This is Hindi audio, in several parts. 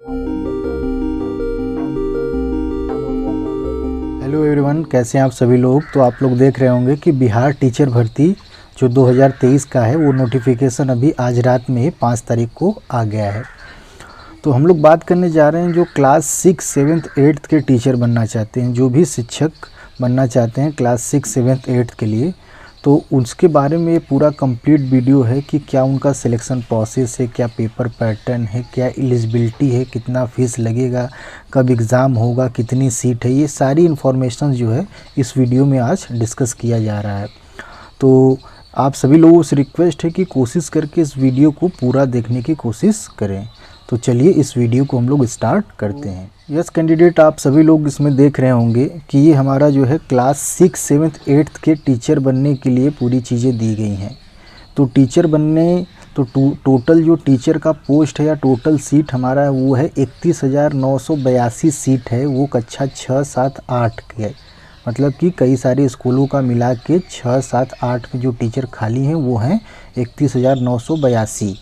हेलो एवरीवन, कैसे हैं आप सभी लोग। तो आप लोग देख रहे होंगे कि बिहार टीचर भर्ती जो 2023 का है वो नोटिफिकेशन अभी आज रात में 5 तारीख को आ गया है। तो हम लोग बात करने जा रहे हैं जो क्लास 6, 7th, 8th के टीचर बनना चाहते हैं, जो भी शिक्षक बनना चाहते हैं क्लास 6, 7th, 8th के लिए। तो उसके बारे में पूरा कंप्लीट वीडियो है कि क्या उनका सिलेक्शन प्रोसेस है, क्या पेपर पैटर्न है, क्या एलिजिबिलिटी है, कितना फ़ीस लगेगा, कब एग्ज़ाम होगा, कितनी सीट है, ये सारी इन्फॉर्मेशन जो है इस वीडियो में आज डिस्कस किया जा रहा है। तो आप सभी लोगों से रिक्वेस्ट है कि कोशिश करके इस वीडियो को पूरा देखने की कोशिश करें। तो चलिए इस वीडियो को हम लोग स्टार्ट करते हैं। यस कैंडिडेट, आप सभी लोग इसमें देख रहे होंगे कि ये हमारा जो है क्लास 6, 7th, 8th के टीचर बनने के लिए पूरी चीज़ें दी गई हैं। तो टीचर बनने तो टोटल जो टीचर का पोस्ट है या टोटल सीट हमारा वो है 31,982 सीट है। वो कक्षा 6, 7, 8 के, मतलब कि कई सारे स्कूलों का मिला के 6, 7, 8 के जो टीचर खाली हैं वो हैं 31,982।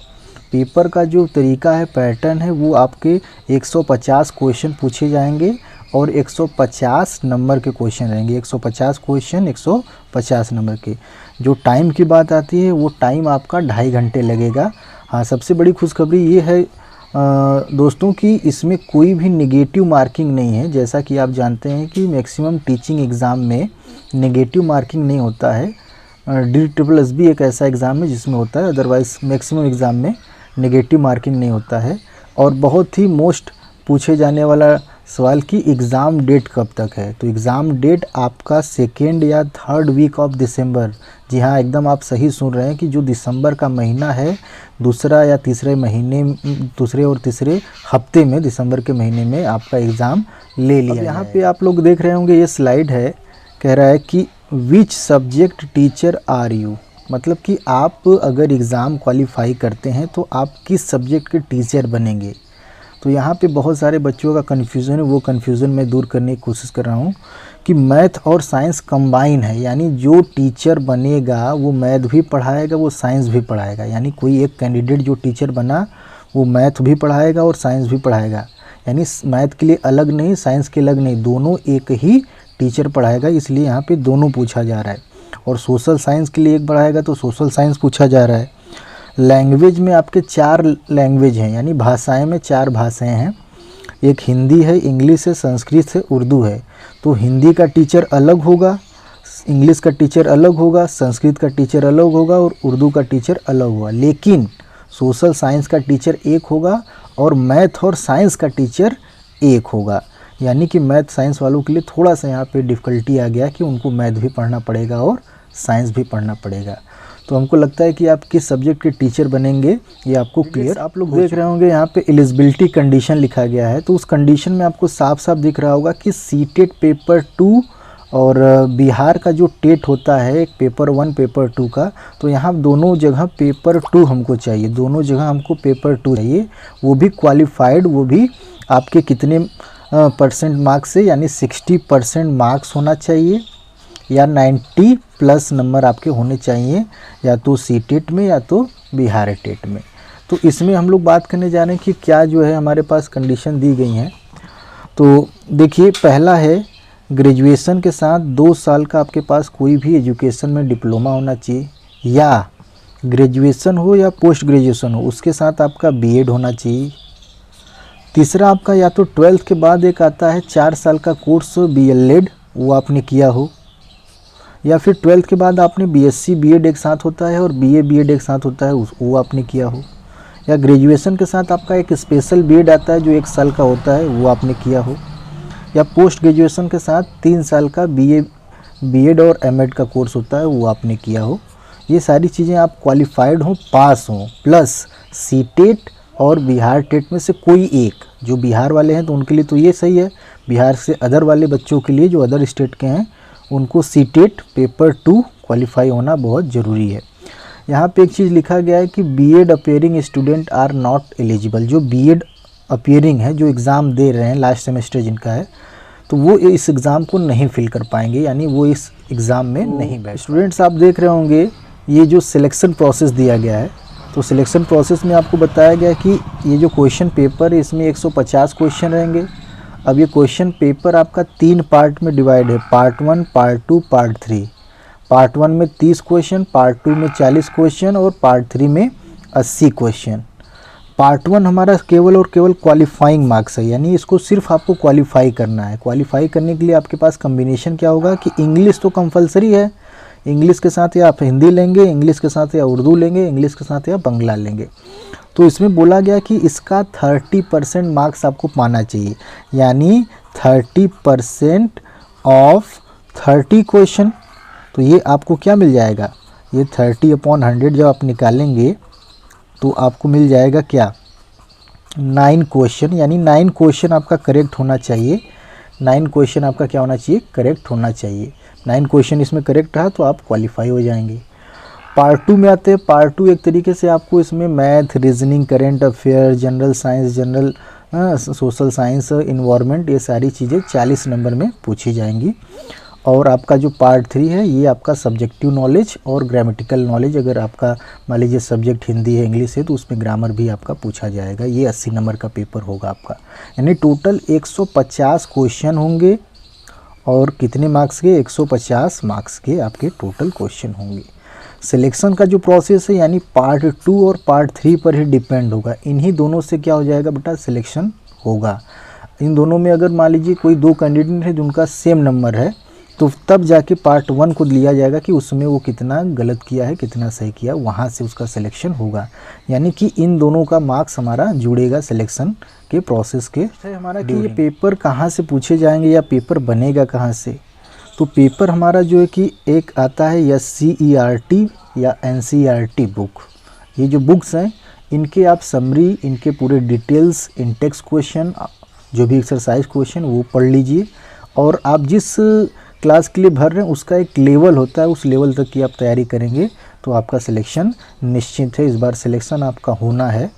पेपर का जो तरीका है, पैटर्न है, वो आपके 150 क्वेश्चन पूछे जाएंगे और 150 नंबर के क्वेश्चन रहेंगे। 150 क्वेश्चन 150 नंबर के। जो टाइम की बात आती है वो टाइम आपका 2.5 घंटे लगेगा। हाँ, सबसे बड़ी खुशखबरी ये है दोस्तों कि इसमें कोई भी नेगेटिव मार्किंग नहीं है। जैसा कि आप जानते हैं कि मैक्सिमम टीचिंग एग्ज़ाम में नेगेटिव मार्किंग नहीं होता है। DSSB एक ऐसा एग्ज़ाम है जिसमें होता है, अदरवाइज़ मैक्सिमम एग्ज़ाम में नेगेटिव मार्किंग नहीं होता है। और बहुत ही मोस्ट पूछे जाने वाला सवाल कि एग्ज़ाम डेट कब तक है। तो एग्ज़ाम डेट आपका 2nd या 3rd वीक ऑफ दिसंबर। जी हाँ, एकदम आप सही सुन रहे हैं कि जो दिसंबर का महीना है, दूसरा या तीसरे महीने, दूसरे और तीसरे हफ्ते में, दिसंबर के महीने में आपका एग्ज़ाम ले लिया। यहाँ पे आप लोग देख रहे होंगे ये स्लाइड है, कह रहा है कि which subject teacher are you, मतलब कि आप अगर एग्ज़ाम क्वालिफाई करते हैं तो आप किस सब्जेक्ट के टीचर बनेंगे। तो यहाँ पे बहुत सारे बच्चों का कन्फ्यूज़न है, वो कन्फ्यूज़न मैं दूर करने की कोशिश कर रहा हूँ कि मैथ और साइंस कंबाइन है। यानी जो टीचर बनेगा वो मैथ भी पढ़ाएगा, वो साइंस भी पढ़ाएगा। यानी कोई एक कैंडिडेट जो टीचर बना वो मैथ भी पढ़ाएगा और साइंस भी पढ़ाएगा। यानी मैथ के लिए अलग नहीं, साइंस के अलग नहीं, दोनों एक ही टीचर पढ़ाएगा। इसलिए यहाँ पे दोनों पूछा जा रहा है। और सोशल साइंस के लिए एक पढ़ाएगा तो सोशल साइंस पूछा जा रहा है। लैंग्वेज में आपके 4 लैंग्वेज हैं, यानी भाषाएं में 4 भाषाएं हैं। एक हिंदी है, इंग्लिश है, संस्कृत है, उर्दू है। तो हिंदी का टीचर अलग होगा, इंग्लिश का टीचर अलग होगा, संस्कृत का टीचर अलग होगा और उर्दू का टीचर अलग होगा। लेकिन सोशल साइंस का टीचर एक होगा और मैथ और साइंस का टीचर एक होगा। यानी कि मैथ साइंस वालों के लिए थोड़ा सा यहाँ पे डिफ़िकल्टी आ गया कि उनको मैथ भी पढ़ना पड़ेगा और साइंस भी पढ़ना पड़ेगा। तो हमको लगता है कि आप किस सब्जेक्ट के टीचर बनेंगे ये आपको क्लियर। आप लोग देख रहे होंगे यहाँ पे एलिजिबिलिटी कंडीशन लिखा गया है। तो उस कंडीशन में आपको साफ साफ दिख रहा होगा कि सीटेट पेपर 2 और बिहार का जो टेट होता है, पेपर 1, पेपर 2 का, तो यहाँ दोनों जगह पेपर 2 हमको चाहिए। दोनों जगह हमको पेपर 2 चाहिए, वो भी क्वालिफाइड, वो भी आपके कितने % मार्क्स से, यानी 60% मार्क्स होना चाहिए या 90+ नंबर आपके होने चाहिए, या तो सीटेट में या तो बिहार टेट में। तो इसमें हम लोग बात करने जा रहे हैं कि क्या जो है हमारे पास कंडीशन दी गई हैं। तो देखिए, पहला है ग्रेजुएशन के साथ 2 साल का आपके पास कोई भी एजुकेशन में डिप्लोमा होना चाहिए, या ग्रेजुएशन हो या पोस्ट ग्रेजुएशन हो उसके साथ आपका बीएड होना चाहिए। तीसरा आपका या तो 12th के बाद एक आता है 4 साल का कोर्स BLED, वो आपने किया हो, या फिर 12th के बाद आपने BSc BEd एक साथ होता है और BA BEd एक साथ होता है, वो आपने किया हो, या ग्रेजुएशन के साथ आपका एक स्पेशल BEd आता है जो 1 साल का होता है, वो आपने किया हो, या पोस्ट ग्रेजुएशन के साथ 3 साल का BA BEd और MEd का कोर्स होता है, वो आपने किया हो। ये सारी चीज़ें आप क्वालिफाइड हों, पास हों, प्लस सीटेट और बिहार टेट में से कोई एक। जो बिहार वाले हैं तो उनके लिए तो ये सही है, बिहार से अदर वाले बच्चों के लिए जो अदर स्टेट के हैं उनको सीटेट पेपर 2 क्वालिफाई होना बहुत ज़रूरी है। यहाँ पे एक चीज़ लिखा गया है कि BEd appearing student are not eligible. जो बीएड अपीयरिंग है, जो एग्ज़ाम दे रहे हैं लास्ट सेमेस्टर जिनका है, तो वो इस एग्ज़ाम को नहीं फिल कर पाएंगे, यानी वो इस एग्ज़ाम में नहीं बैठ। स्टूडेंट्स आप देख रहे होंगे ये जो सिलेक्शन प्रोसेस दिया गया है, तो सिलेक्शन प्रोसेस में आपको बताया गया कि ये जो क्वेश्चन पेपर है इसमें 150 क्वेश्चन रहेंगे। अब ये क्वेश्चन पेपर आपका 3 पार्ट में डिवाइड है, पार्ट 1, पार्ट 2, पार्ट 3। पार्ट 1 में 30 क्वेश्चन, पार्ट 2 में 40 क्वेश्चन और पार्ट 3 में 80 क्वेश्चन। पार्ट 1 हमारा केवल और केवल क्वालिफाइंग मार्क्स है, यानी इसको सिर्फ आपको क्वालिफाई करना है। क्वालिफाई करने के लिए आपके पास कम्बिनेशन क्या होगा कि इंग्लिश तो कंपलसरी है, इंग्लिश के साथ या आप हिंदी लेंगे, इंग्लिश के साथ या उर्दू लेंगे, इंग्लिश के साथ या बंगला लेंगे। तो इसमें बोला गया कि इसका 30% मार्क्स आपको पाना चाहिए, यानी 30% ऑफ 30 क्वेश्चन। तो ये आपको क्या मिल जाएगा, ये 30/100 जब आप निकालेंगे तो आपको मिल जाएगा क्या, 9 क्वेश्चन, यानी 9 क्वेश्चन आपका करेक्ट होना चाहिए। 9 क्वेश्चन आपका क्या होना चाहिए, करेक्ट होना चाहिए। 9 क्वेश्चन इसमें करेक्ट रहा तो आप क्वालिफाई हो जाएंगे। पार्ट 2 में आते हैं। पार्ट 2 एक तरीके से आपको इसमें math, reasoning, current affair, general science, general social science, environment, ये सारी चीज़ें 40 नंबर में पूछी जाएंगी। और आपका जो पार्ट 3 है ये आपका सब्जेक्टिव नॉलेज और ग्रामेटिकल नॉलेज, अगर आपका मान लीजिए सब्जेक्ट हिंदी है, इंग्लिश है, तो उसमें ग्रामर भी आपका पूछा जाएगा। ये 80 नंबर का पेपर होगा आपका, यानी टोटल 150 क्वेश्चन होंगे। और कितने मार्क्स के, 150 मार्क्स के आपके टोटल क्वेश्चन होंगे। सिलेक्शन का जो प्रोसेस है यानी पार्ट 2 और पार्ट 3 पर ही डिपेंड होगा। इन्हीं दोनों से क्या हो जाएगा बेटा, सिलेक्शन होगा। इन दोनों में अगर मान लीजिए कोई 2 कैंडिडेट है जिनका सेम नंबर है, तो तब जाके पार्ट 1 को लिया जाएगा कि उसमें वो कितना गलत किया है, कितना सही किया, वहाँ से उसका सिलेक्शन होगा। यानी कि इन दोनों का मार्क्स हमारा जुड़ेगा सिलेक्शन के प्रोसेस के। हमारा कि ये पेपर कहाँ से पूछे जाएंगे या पेपर बनेगा कहाँ से, तो पेपर हमारा जो है कि एक आता है SCERT या NCERT बुक। ये जो बुक्स हैं इनके आप समरी, इनके पूरे डिटेल्स, इंटेक्स क्वेश्चन, जो भी एक्सरसाइज क्वेश्चन वो पढ़ लीजिए। और आप जिस क्लास के लिए भर रहे हैं उसका एक लेवल होता है, उस लेवल तक की आप तैयारी करेंगे तो आपका सिलेक्शन निश्चित है। इस बार सिलेक्शन आपका होना है।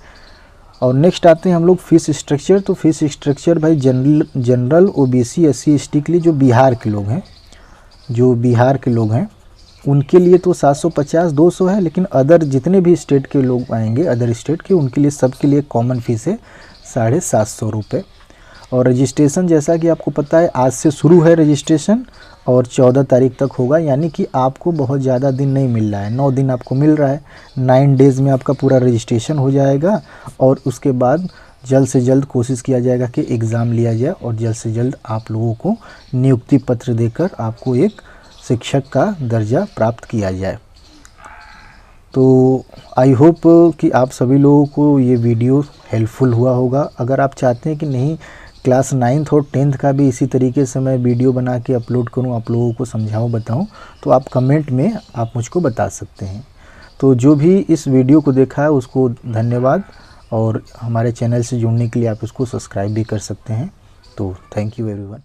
और नेक्स्ट आते हैं हम लोग फीस स्ट्रक्चर। तो फीस स्ट्रक्चर भाई जनरल OBC SC ST के लिए जो बिहार के लोग हैं उनके लिए तो 750-200 है, लेकिन अदर जितने भी स्टेट के लोग आएंगे, अदर स्टेट के, उनके लिए सबके लिए कॉमन फीस है 750 रुपये। और रजिस्ट्रेशन जैसा कि आपको पता है आज से शुरू है रजिस्ट्रेशन और 14 तारीख तक होगा, यानी कि आपको बहुत ज़्यादा दिन नहीं मिल रहा है, 9 दिन आपको मिल रहा है। 9 डेज़ में आपका पूरा रजिस्ट्रेशन हो जाएगा और उसके बाद जल्द से जल्द कोशिश किया जाएगा कि एग्ज़ाम लिया जाए और जल्द से जल्द आप लोगों को नियुक्ति पत्र देकर आपको एक शिक्षक का दर्जा प्राप्त किया जाए। तो आई होप कि आप सभी लोगों को ये वीडियो हेल्पफुल हुआ होगा। अगर आप चाहते हैं कि नहीं क्लास 9th और 10th का भी इसी तरीके से मैं वीडियो बना के अपलोड करूं, आप लोगों को समझाऊं, बताऊं, तो आप कमेंट में आप मुझको बता सकते हैं। तो जो भी इस वीडियो को देखा है उसको धन्यवाद, और हमारे चैनल से जुड़ने के लिए आप इसको सब्सक्राइब भी कर सकते हैं। तो थैंक यू एवरीवन।